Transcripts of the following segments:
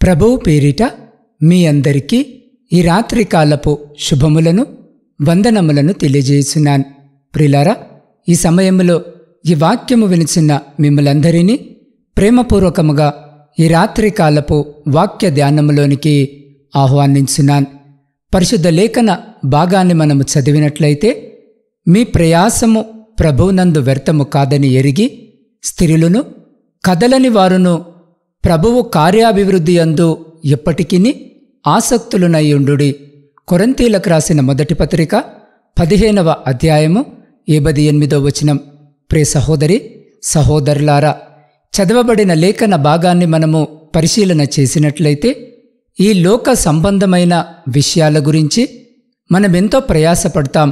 ప్రభువు పేరిట మీ అందరికీ ఈ రాత్రికాలపు శుభములను వందనములను తెలియజేస్తున్నాను. ప్రియులారా, ఈ సమయంలో ఈ వాక్యము వినిచిన మిమ్మలందరినీ ప్రేమపూర్వకముగా ఈ రాత్రికాలపు వాక్య ధ్యానములోనికి ఆహ్వానించున్నాను. పరిశుద్ధ లేఖన భాగాన్ని మనము చదివినట్లయితే, మీ ప్రయాసము ప్రభువునందు వ్యర్థము కాదని ఎరిగి స్థిరులను కదలని వారును ప్రభువు కార్యాభివృద్ధి యందు ఎప్పటికిని ఆసక్తులునయ్యుండుడి. కొరింథీలకు రాసిన మొదటి పత్రిక 15వ అధ్యాయము 78వ వచనం. ప్రియ సహోదరి సహోదరులారా, చదవబడిన లేఖన భాగాన్ని మనము పరిశీలన చేసినట్లయితే, ఈ లోక సంబంధమైన విషయాల గురించి మనమెంతో ప్రయాసపడతాం.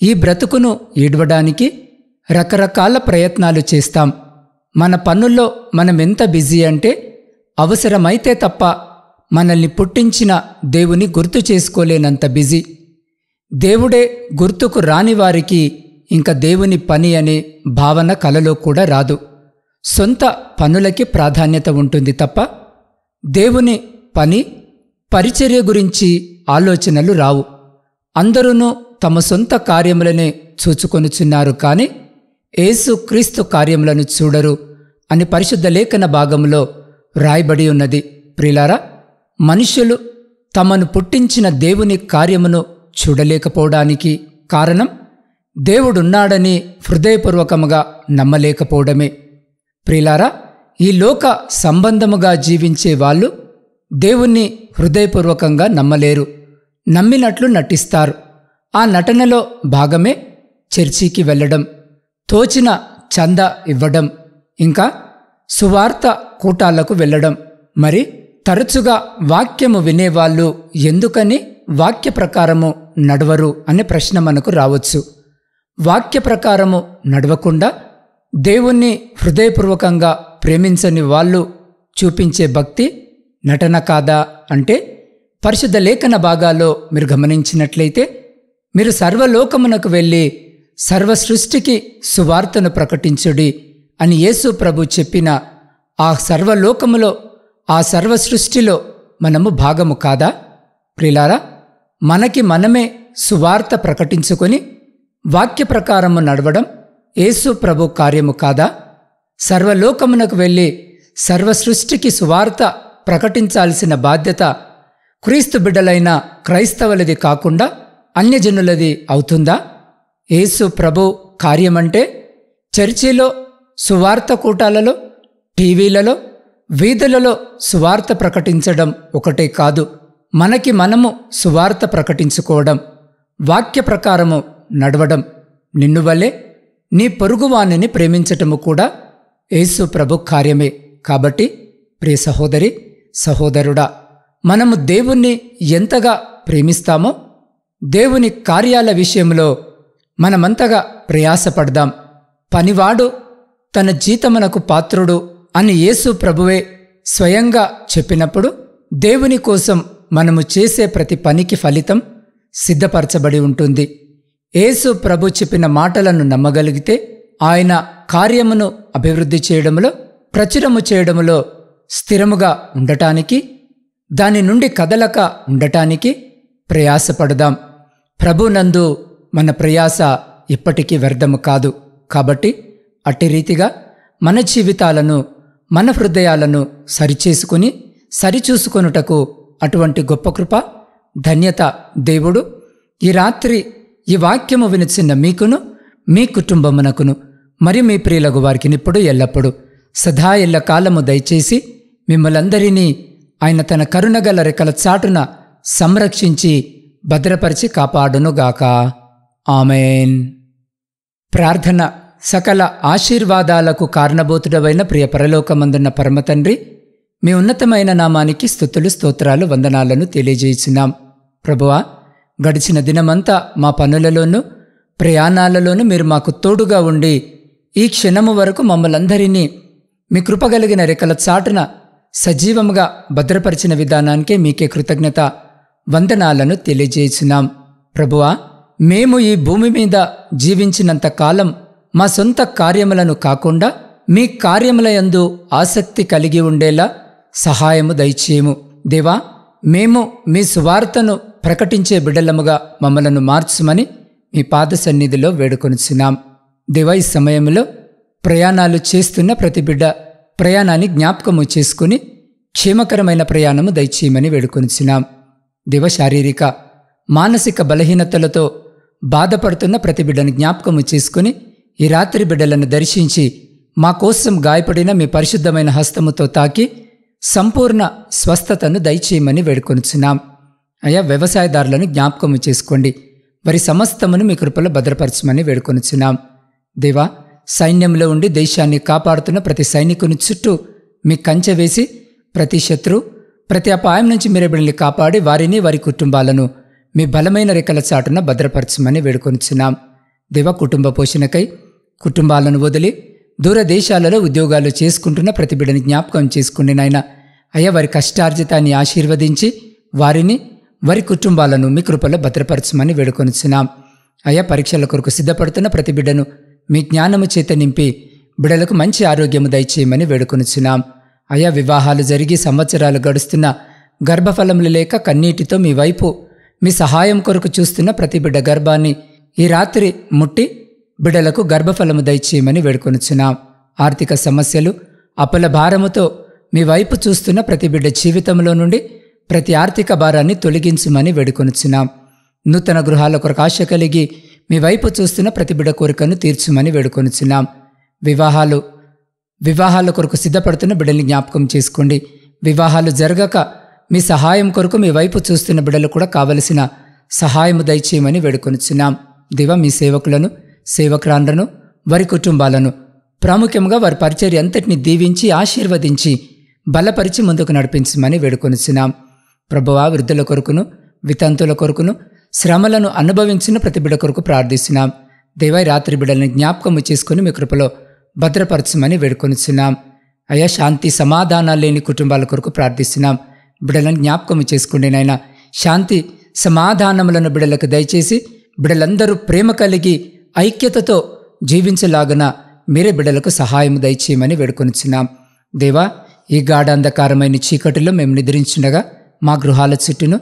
ఈ బ్రతుకును ఈడవడానికి రకరకాల ప్రయత్నాలు చేస్తాం. మన పనుల్లో మనమెంత బిజీ అంటే, అవసరమైతే తప్ప మనల్ని పుట్టించిన దేవుని గుర్తు చేసుకోలేనంత బిజీ. దేవుడే గుర్తుకు రాని వారికి ఇంక దేవుని పని అనే భావన కలలో కూడా రాదు. సొంత పనులకి ప్రాధాన్యత ఉంటుంది తప్ప దేవుని పని పరిచర్య గురించి ఆలోచనలు రావు. అందరూ తమ సొంత కార్యములనే చూచుకొనుచున్నారు, కానీ యేసు క్రీస్తు కార్యములను చూడరు అని పరిశుద్ధ లేఖన భాగంలో రాయబడి ఉన్నది. ప్రియులారా, మనుషులు తమను పుట్టించిన దేవుని కార్యమును చూడలేకపోవడానికి కారణం దేవుడున్నాడని హృదయపూర్వకముగా నమ్మలేకపోవడమే. ప్రియులారా, ఈ లోక సంబంధముగా జీవించే వాళ్ళు దేవుణ్ణి హృదయపూర్వకంగా నమ్మలేరు. నమ్మినట్లు నటిస్తారు. ఆ నటనలో భాగమే చర్చికి వెళ్ళడం, తోచిన చందా ఇవ్వడం, ఇంకా సువార్త కూటాలకు వెళ్ళడం. మరి తరచుగా వాక్యము వినేవాళ్ళు ఎందుకని వాక్య ప్రకారము నడవరు అనే ప్రశ్న మనకు రావచ్చు. వాక్య ప్రకారము నడవకుండా దేవుణ్ణి హృదయపూర్వకంగా ప్రేమించని వాళ్ళు చూపించే భక్తి నటన కాదా అంటే, పరిశుద్ధ లేఖన భాగాల్లో మీరు గమనించినట్లయితే, మీరు సర్వలోకమునకు వెళ్ళి సర్వ సృష్టికి సువార్తను ప్రకటించుడి అని యేసు ప్రభు చెప్పిన ఆ సర్వలోకములో, ఆ సర్వ సృష్టిలో మనము భాగము కాదా? ప్రియులారా, మనకి మనమే సువార్త ప్రకటించుకొని వాక్య ప్రకారము నడవడం యేసు ప్రభు కార్యము కాదా? సర్వలోకమునకు వెళ్ళి సర్వ సృష్టికి సువార్త ప్రకటించాల్సిన బాధ్యత క్రీస్తు బిడ్డలైన క్రైస్తవులది కాకుండా అన్యజనులది అవుతుందా? యేసు ప్రభు కార్యమంటే చర్చిలో, సువార్త కూటాలలో, టీవీలలో, వీధులలో సువార్త ప్రకటించడం ఒకటే కాదు. మనకి మనము సువార్త ప్రకటించుకోవడం, వాక్య ప్రకారము నడవడం, నిన్ను వలె నీ పొరుగువానిని ప్రేమించటము కూడా యేసు ప్రభు కార్యమే. కాబట్టి ప్రియ సహోదరి సహోదరుడా, మనము దేవుణ్ణి ఎంతగా ప్రేమిస్తామో దేవుని కార్యాల విషయంలో మనమంతగా ప్రయాసపడదాం. పనివాడు తన జీతమునకు పాత్రుడు అని యేసు ప్రభువే స్వయంగా చెప్పినప్పుడు, దేవుని కోసం మనము చేసే ప్రతి పనికి ఫలితం సిద్ధపరచబడి ఉంటుంది. యేసు ప్రభు చెప్పిన మాటలను నమ్మగలిగితే ఆయన కార్యమును అభివృద్ధి చేయడములో, ప్రచురము చేయడములో స్థిరముగా ఉండటానికి, దాని నుండి కదలక ఉండటానికి ప్రయాసపడదాం. ప్రభునందు మన ప్రయాస ఎప్పటికీ వ్యర్థము కాదు. కాబట్టి అట్టి రీతిగా మన జీవితాలను, మన హృదయాలను సరిచేసుకుని సరిచూసుకొనుటకు అటువంటి గొప్ప కృప, ధన్యత దేవుడు ఈ రాత్రి ఈ వాక్యము వినిచిన మీకును, మీ కుటుంబమునకును, మరియు మీ ప్రియులకు వారికి ఇప్పుడు ఎల్లప్పుడూ సదా ఎల్ల కాలము దయచేసి మిమ్మలందరినీ ఆయన తన కరుణగల రెక్కల చాటున సంరక్షించి భద్రపరిచి కాపాడునుగాక. ఆమెన్. ప్రార్థన. సకల ఆశీర్వాదాలకు కారణభూతుడవైన ప్రియ పరలోకమందున్న పరమతండ్రి, మీ ఉన్నతమైన నామానికి స్తుతులు, స్తోత్రాలు, వందనాలను తెలియజేస్తున్నాం. ప్రభువా, గడిచిన దినమంతా మా పనులలోనూ ప్రయాణాలలోనూ మీరు మాకు తోడుగా ఉండి ఈ క్షణము వరకు మమ్మలందరినీ మీ కృపగలిగిన రెక్కల చాటున సజీవముగా భద్రపరిచిన విధానానికే మీకే కృతజ్ఞత వందనాలను తెలియజేస్తున్నాం. ప్రభువా, మేము ఈ భూమి మీద జీవించినంత కాలం మా సొంత కార్యములను కాకుండా మీ కార్యముల యందు ఆసక్తి కలిగి ఉండేలా సహాయము దయచేయము. దేవా, మేము మీ సువార్తను ప్రకటించే బిడ్డలముగా మమ్మలను మార్చుమని మీ పాద సన్నిధిలో వేడుకొనుచున్నాం. దేవా, ఈ సమయంలో ప్రయాణాలు చేస్తున్న ప్రతి బిడ్డ ప్రయాణాన్ని జ్ఞాపకము చేసుకుని క్షేమకరమైన ప్రయాణము దయచేయమని వేడుకొనుచున్నాం. దేవ, శారీరక మానసిక బలహీనతలతో బాధపడుతున్న ప్రతి బిడ్డను జ్ఞాపకము చేసుకుని ఈ రాత్రి బిడ్డలను దర్శించి మా కోసం గాయపడిన మీ పరిశుద్ధమైన హస్తముతో తాకి సంపూర్ణ స్వస్థతను దయచేయమని వేడుకొనుచున్నాం. అయా, వ్యవసాయదారులను జ్ఞాపకము చేసుకోండి. వారి సమస్తమును మీ కృపలో భద్రపరచమని వేడుకొనుచున్నాం. దేవా, సైన్యంలో ఉండి దేశాన్ని కాపాడుతున్న ప్రతి సైనికుని చుట్టూ మీ కంచె వేసి ప్రతి శత్రు ప్రతి అపాయం నుంచి మీరే బిడ్డల్ని కాపాడి వారిని వారి కుటుంబాలను మీ బలమైన రెక్కల చాటున భద్రపరచమని వేడుకొనుచున్నాం. దేవా, కుటుంబ పోషణకై కుటుంబాలను వదిలి దూర దేశాలలో ఉద్యోగాలు చేసుకుంటున్న ప్రతి బిడ్డని జ్ఞాపకం చేసుకుని నాయన, అయ్యా, వారి కష్టార్జితాన్ని ఆశీర్వదించి వారిని వారి కుటుంబాలను మీ కృపలో భద్రపరచమని వేడుకొనుచున్నాం. అయ్యా, పరీక్షల కొరకు సిద్ధపడుతున్న ప్రతి బిడ్డను మీ జ్ఞానము చేత నింపి బిడ్డలకు మంచి ఆరోగ్యము దయచేయమని వేడుకొనుచున్నాం. అయ్యా, వివాహాలు జరిగి సంవత్సరాలు గడుస్తున్న గర్భఫలములు లేక కన్నీటితో మీ వైపు మీ సహాయం కొరకు చూస్తున్న ప్రతి బిడ్డ గర్భాన్ని ఈ రాత్రి ముట్టి బిడ్డలకు గర్భఫలము దయచేయమని వేడుకొనుచున్నాం. ఆర్థిక సమస్యలు అప్పుల భారముతో మీ వైపు చూస్తున్న ప్రతి బిడ్డ జీవితంలో నుండి ప్రతి ఆర్థిక భారాన్ని తొలగించుమని వేడుకొనుచున్నాం. నూతన గృహాల కొరకు ఆశ కలిగి మీ వైపు చూస్తున్న ప్రతి బిడ్డ కోరికను తీర్చుమని వేడుకొనుచున్నాం. వివాహాల కొరకు సిద్ధపడుతున్న బిడ్డల్ని జ్ఞాపకం చేసుకోండి. వివాహాలు జరగక మీ సహాయం కొరకు మీ వైపు చూస్తున్న బిడ్డలు కూడా కావలసిన సహాయము దయచేయమని వేడుకొనుచున్నాం. దేవా, మీ సేవకులను సేవకురాండ్రను వారి కుటుంబాలను ప్రాముఖ్యంగా వారి పరిచర్య అంతటిని దీవించి ఆశీర్వదించి బలపరిచి ముందుకు నడిపించమని వేడుకొనుచున్నాం. ప్రభువా, వృద్ధుల కొరకును వితంతుల కొరకును శ్రమలను అనుభవించిన ప్రతి బిడ్డ కొరకు ప్రార్థిస్తున్నాం. దేవా, రాత్రి బిడ్డల్ని జ్ఞాపకము చేసుకుని మీ కృపలో భద్రపరచమని వేడుకొనుచున్నాం. అయ్యా, శాంతి సమాధానాలు లేని కుటుంబాల కొరకు ప్రార్థిస్తున్నాం. బిడ్డలను జ్ఞాపకము చేసుకోండి నాయన. శాంతి సమాధానములను బిడ్డలకు దయచేసి బిడ్డలందరూ ప్రేమ కలిగి ఐక్యతతో జీవించలాగున మీరే బిడ్డలకు సహాయం దయచేయమని వేడుకొనుచున్నాం. దేవా, ఈ గాఢాంధకారమైన చీకటిలో మేము నిద్రించుండగా మా గృహాల చుట్టూను,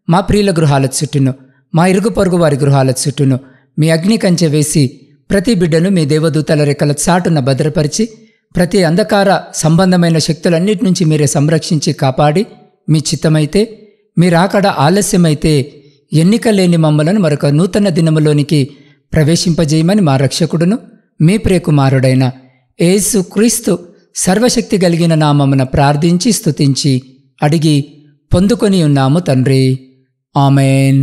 మా ప్రియుల గృహాల చుట్టూను, మా ఇరుగు పొరుగు వారి గృహాల చుట్టూను మీ అగ్ని కంచె వేసి ప్రతి బిడ్డను మీ దేవదూతల రెక్కల చాటున భద్రపరిచి ప్రతి అంధకార సంబంధమైన శక్తులన్నిటి నుంచి మీరే సంరక్షించి కాపాడి మీ చిత్తమైతే మీరాకడ ఆలస్యమైతే ఎన్నిక లేని మమ్మలను మరొక నూతన దినములోనికి ప్రవేశింపజేయమని మా రక్షకుడును మీ ప్రియకుమారుడైన యేసు క్రీస్తు సర్వశక్తి కలిగిన నామమున ప్రార్థించి స్తుతించి అడిగి పొందుకొని ఉన్నాము తండ్రి. ఆమెన్.